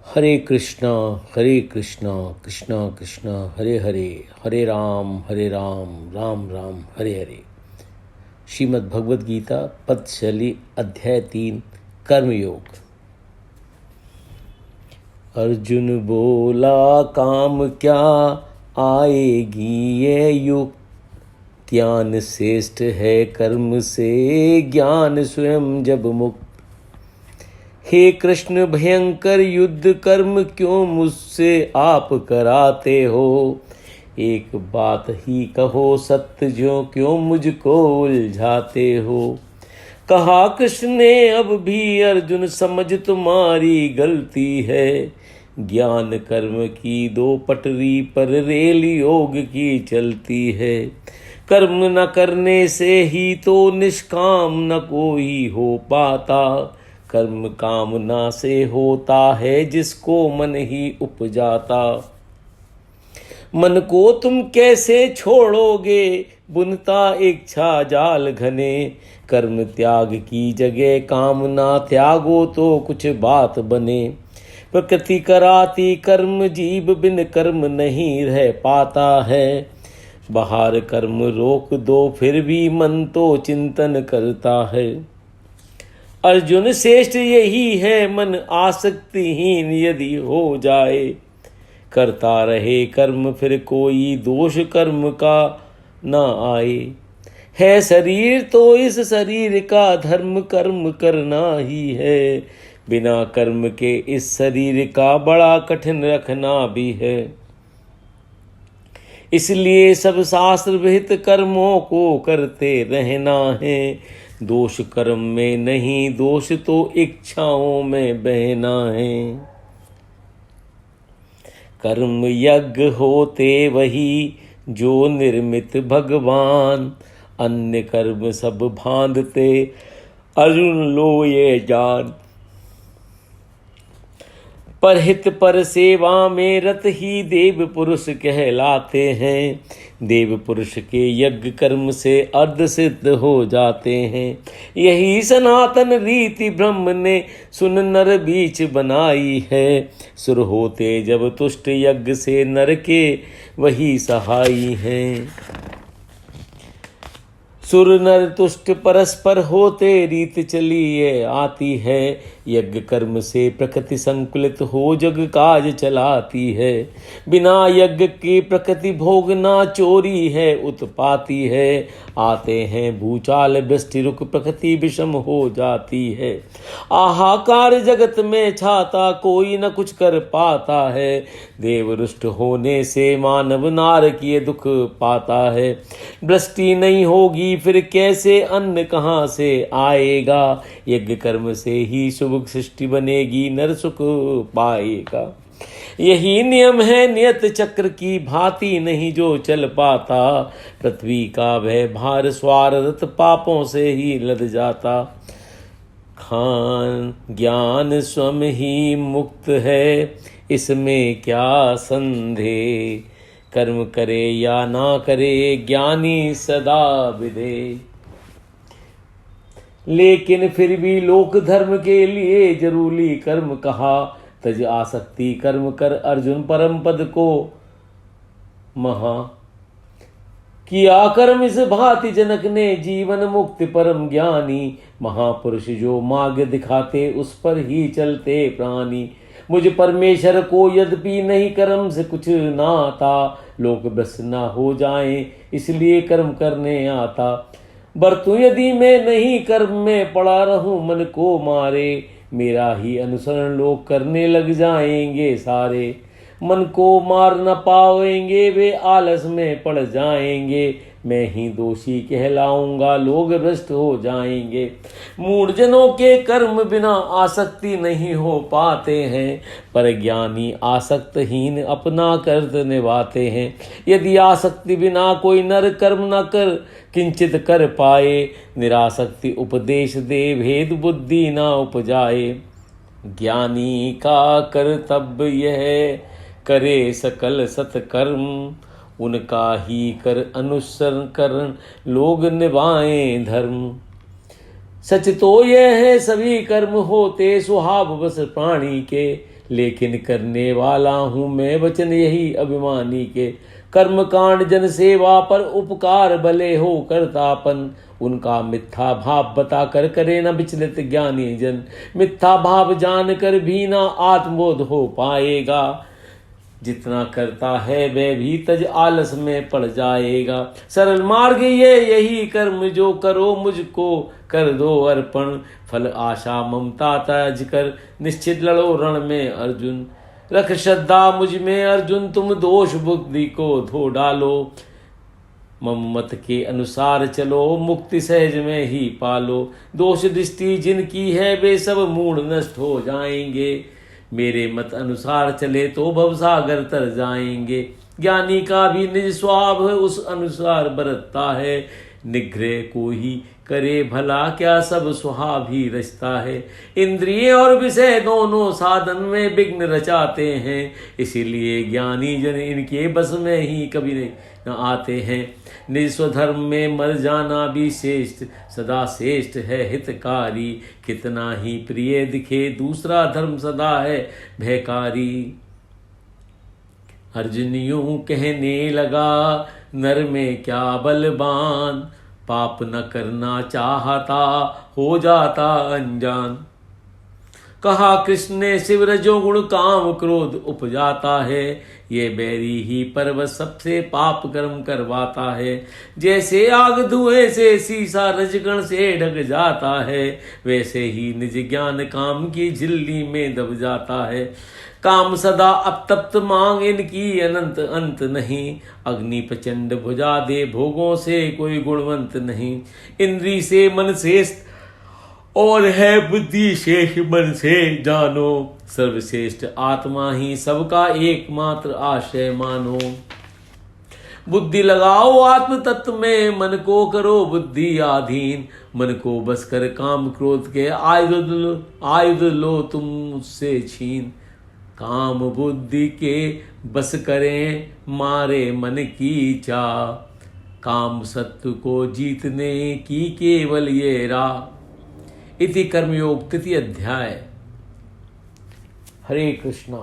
हरे कृष्णा कृष्णा कृष्णा हरे हरे, हरे राम राम राम हरे हरे। श्रीमद् भगवद गीता पतंजलि अध्याय 3 कर्मयोग। अर्जुन बोला काम क्या आएगी ये युग, ज्ञान श्रेष्ठ है कर्म से, ज्ञान स्वयं जब मुक्त। हे कृष्ण भयंकर युद्ध कर्म क्यों मुझसे आप कराते हो, एक बात ही कहो सत्य जो क्यों मुझको उलझाते हो। कहा कृष्ण ने अब भी अर्जुन समझ तुम्हारी गलती है, ज्ञान कर्म की दो पटरी पर रेल योग की चलती है। कर्म न करने से ही तो निष्काम न कोई हो पाता, कर्म कामना से होता है जिसको मन ही उपजाता। मन को तुम कैसे छोड़ोगे बुनता इच्छा जाल घने, कर्म त्याग की जगह कामना त्यागो तो कुछ बात बने। प्रकृति कराती कर्म जीव बिन कर्म नहीं रह पाता है, बाहर कर्म रोक दो फिर भी मन तो चिंतन करता है। अर्जुन श्रेष्ठ यही है मन आसक्तिहीन यदि हो जाए, करता रहे कर्म फिर कोई दोष कर्म का न आए। है शरीर तो इस शरीर का धर्म कर्म करना ही है, बिना कर्म के इस शरीर का बड़ा कठिन रखना भी है। इसलिए सब शास्त्र विहित कर्मों को करते रहना है, दोष कर्म में नहीं दोष तो इच्छाओं में बहना है। कर्म यज्ञ होते वही जो निर्मित भगवान, अन्य कर्म सब भांधते अर्जुन लो ये जान। परहित पर सेवा में रत ही देव पुरुष कहलाते हैं, देव पुरुष के यज्ञ कर्म से अर्ध सिद्ध हो जाते हैं। यही सनातन रीति ब्रह्म ने सुन नर बीच बनाई है, सुर होते जब तुष्ट यज्ञ से नर के वही सहाई हैं। सुर नर तुष्ट परस्पर होते रीत चली ये आती है, यज्ञ कर्म से प्रकृति संकुलित हो जग काज चलाती है। बिना यज्ञ की प्रकृति भोगना चोरी है उत्पाती है, आते हैं भूचाल वृष्टि रुक प्रकृति विषम हो जाती है। आहाकार जगत में छाता कोई न कुछ कर पाता है, देव रुष्ट होने से मानव नारकीय दुख पाता है। वृष्टि नहीं होगी फिर कैसे अन्न कहाँ से आएगा, यज्ञ कर्म से ही शुभ सृष्टि बनेगी नर सुख पाएगा। यही नियम है नियत चक्र की भांति नहीं जो चल पाता, पृथ्वी का वह भार स्वारथ पापों से ही लद जाता। खान ज्ञान स्वयं ही मुक्त है इसमें क्या संदेह, कर्म करे या ना करे ज्ञानी सदा विदे। लेकिन फिर भी लोक धर्म के लिए जरूरी कर्म कहा, तज आसक्ति कर्म कर अर्जुन परम पद को महा। किया कर्म इस भांति जनक ने जीवन मुक्ति परम ज्ञानी, महापुरुष जो मार्ग दिखाते उस पर ही चलते प्राणी। मुझ परमेश्वर को यद्यपि नहीं कर्म से कुछ ना आता, लोग भ्रष्ट ना हो जाएं इसलिए कर्म करने आता। बरतू यदि मैं नहीं कर्म में पड़ा रहूं मन को मारे, मेरा ही अनुसरण लोग करने लग जाएंगे सारे। मन को मार न पाएंगे वे आलस में पड़ जाएंगे, मैं ही दोषी कहलाऊंगा लोग भ्रष्ट हो जाएंगे। मूढ़ जनों के कर्म बिना आसक्ति नहीं हो पाते हैं, पर ज्ञानी आसक्तहीन अपना कर्तव्य निभाते हैं। यदि आसक्ति बिना कोई नर कर्म न कर किंचित कर पाए, निरासक्ति उपदेश दे भेद बुद्धि न उपजाए। ज्ञानी का कर्तव्य यह करे सकल सत्कर्म, उनका ही कर अनुसरण कर लोग निभाएं धर्म। सच तो यह है सभी कर्म होते स्वभाव बस प्राणी के, लेकिन करने वाला हूँ मैं वचन यही अभिमानी के। कर्म कांड जन सेवा पर उपकार भले हो करतापन, उनका मिथ्या भाव बता कर करे न विचलित ज्ञानी जन। मिथ्या भाव जान कर भी ना आत्मबोध हो पाएगा, जितना करता है वह भी तज आलस में पड़ जाएगा। सरल मार्ग ये यही कर्म जो करो मुझको कर दो अर्पण, फल आशा ममता त्याज कर निश्चित लड़ो रण में अर्जुन। रख श्रद्धा मुझ में अर्जुन तुम दोष बुद्धि को धो डालो, मत के अनुसार चलो मुक्ति सहज में ही पालो। दोष दृष्टि जिनकी है वे सब मूड नष्ट हो जाएंगे, मेरे मत अनुसार चले तो भवसागर तर जाएंगे। ज्ञानी का भी निज स्वभाव उस अनुसार बरतता है, निग्रह को ही करे भला क्या सब स्वभाव ही रचता है। इंद्रिय और विषय दोनों साधन में विघ्न रचाते हैं, इसीलिए ज्ञानी जन इनके बस में ही कभी नहीं न आते हैं। निज स्वधर्म में मर जाना भी श्रेष्ठ सदा श्रेष्ठ है हितकारी, कितना ही प्रिय दिखे दूसरा धर्म सदा है भयकारी। अर्जुन यूं कहने लगा नर में क्या बलवान, पाप न करना चाहता हो जाता अनजान। कहा कृष्ण ने शिव रजोगुण काम क्रोध उपजाता है, ये बैरी ही पर्वत सबसे पाप कर्म करवाता है। जैसे आग धुएं से शीशा रजगण से ढक जाता है, वैसे ही निज ज्ञान काम की झिल्ली में दब जाता है। काम सदा अपतप्त मांग इनकी अनंत अंत नहीं, अग्नि प्रचंड भुजा दे भोगों से कोई गुणवंत नहीं। इंद्री से मन श्रेष्ठ और है बुद्धि शेष मन से जानो, सर्वश्रेष्ठ आत्मा ही सबका एकमात्र आश्रय मानो। बुद्धि लगाओ आत्म तत्व में मन को करो बुद्धि आधीन, मन को बस कर काम क्रोध के आयुध लो तुम उससे छीन। काम बुद्धि के बस करें मारे मन की चाह, काम सत्व को जीतने की केवल ये राह। इति कर्मयोग तृतीय अध्याय। हरे कृष्णा।